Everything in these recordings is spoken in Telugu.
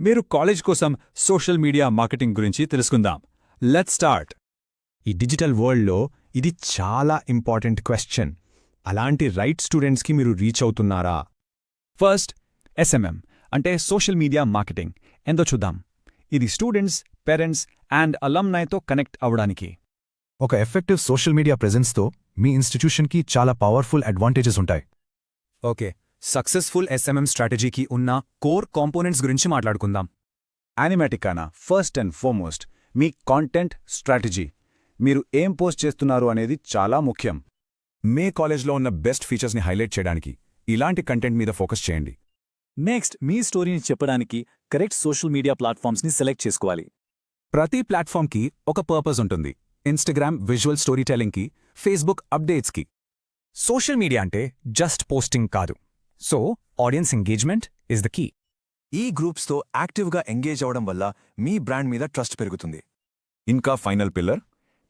మీరు కాలేజ్ కోసం సోషల్ మీడియా మార్కెటింగ్ గురించి తెలుసుకుందాం. Let's start. ఈ డిజిటల్ వరల్డ్లో ఇది చాలా ఇంపార్టెంట్ క్వశ్చన్. అలాంటి రైట్ స్టూడెంట్స్కి మీరు రీచ్ అవుతున్నారా? ఫస్ట్, ఎస్ఎంఎం అంటే సోషల్ మీడియా మార్కెటింగ్ ఎంతో చూద్దాం. ఇది స్టూడెంట్స్, పేరెంట్స్ అండ్ అలమ్నైతో కనెక్ట్ అవడానికి. ఒక ఎఫెక్టివ్ సోషల్ మీడియా ప్రెజెన్స్తో మీ ఇన్స్టిట్యూషన్కి చాలా పవర్ఫుల్ అడ్వాంటేజెస్ ఉంటాయి. ఓకే, సక్సెస్ఫుల్ ఎస్ఎంఎం స్ట్రాటజీకి ఉన్న కోర్ కాంపోనెంట్స్ గురించి మాట్లాడుకుందాం. యానిమాటికానా ఫస్ట్ అండ్ ఫార్మోస్ట్ మీ కాంటెంట్ స్ట్రాటజీ. మీరు ఏం పోస్ట్ చేస్తున్నారు అనేది చాలా ముఖ్యం. మే కాలేజ్లో ఉన్న బెస్ట్ ఫీచర్స్ని హైలైట్ చేయడానికి ఇలాంటి కంటెంట్ మీద ఫోకస్ చేయండి. నెక్స్ట్, మీ స్టోరీని చెప్పడానికి కరెక్ట్ సోషల్ మీడియా ప్లాట్ఫామ్స్ని సెలెక్ట్ చేసుకోవాలి. ప్రతి ప్లాట్ఫామ్కి ఒక పర్పస్ ఉంటుంది. ఇన్స్టాగ్రామ్ విజువల్ స్టోరీ టెల్లింగ్కి, ఫేస్బుక్ అప్డేట్స్కి. సోషల్ మీడియా అంటే జస్ట్ పోస్టింగ్ కాదు. So audience engagement is the key. ఈ గ్రూప్స్తో యాక్టివ్గా ఎంగేజ్ అవడం వల్ల మీ బ్రాండ్ మీద ట్రస్ట్ పెరుగుతుంది. ఇంకా ఫైనల్ పిల్లర్,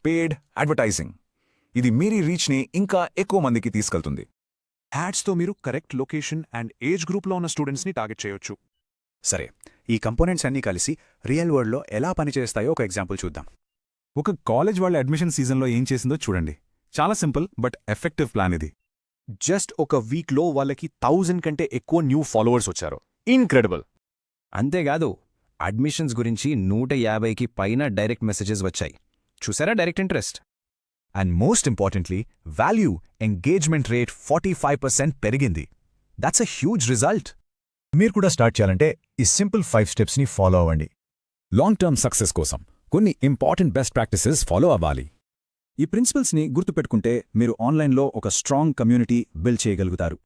పెయిడ్ అడ్వర్టైజింగ్. ఇది మీరీ రీచ్ని ఇంకా ఎక్కువ మందికి తీసుకెళ్తుంది. యాడ్స్తో మీరు కరెక్ట్ లొకేషన్ అండ్ ఏజ్ గ్రూప్లో ఉన్న స్టూడెంట్స్ని టార్గెట్ చేయొచ్చు. సరే, ఈ కంపోనెంట్స్ అన్నీ కలిసి రియల్ వరల్డ్లో ఎలా పనిచేస్తాయో ఒక ఎగ్జాంపుల్ చూద్దాం. ఒక కాలేజ్ వాళ్ళ అడ్మిషన్ సీజన్లో ఏం చేసిందో చూడండి. చాలా సింపుల్ బట్ ఎఫెక్టివ్ ప్లాన్ ఇది. జస్ట్ ఒక వీక్లో వాళ్ళకి 1000 కంటే ఎక్కువ న్యూ ఫాలోవర్స్ వచ్చారు. ఇన్క్రెడిబుల్. అంతేకాదు, అడ్మిషన్స్ గురించి 150కి పైన డైరెక్ట్ మెసేజెస్ వచ్చాయి. చూసారా direct interest? And most importantly value engagement rate 45% పెరిగింది. That's a huge result. మీరు కూడా స్టార్ట్ చేయాలంటే ఈ సింపుల్ 5 స్టెప్స్ని ఫాలో అవ్వండి. లాంగ్ టర్మ్ సక్సెస్ కోసం కొన్ని ఇంపార్టెంట్ బెస్ట్ ప్రాక్టీసెస్ ఫాలో అవ్వాలి. ఈ ప్రిన్సిపల్స్ని గుర్తుపెట్టుకుంటే మీరు ఆన్లైన్లో ఒక స్ట్రాంగ్ కమ్యూనిటీ బిల్డ్ చేయగలుగుతారు.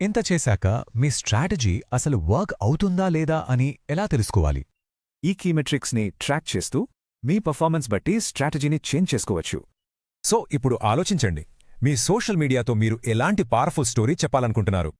ఇంత చేశాక మీ స్ట్రాటజీ అసలు వర్క్ అవుతుందా లేదా అని ఎలా తెలుసుకోవాలి? ఈ కీ మెట్రిక్స్ని ట్రాక్ చేస్తూ మీ పర్ఫార్మెన్స్ బట్టి స్ట్రాటజీని చేంజ్ చేసుకోవచ్చు. సో ఇప్పుడు ఆలోచించండి, మీ సోషల్ మీడియాతో మీరు ఎలాంటి పవర్ఫుల్ స్టోరీ చెప్పాలనుకుంటున్నారు?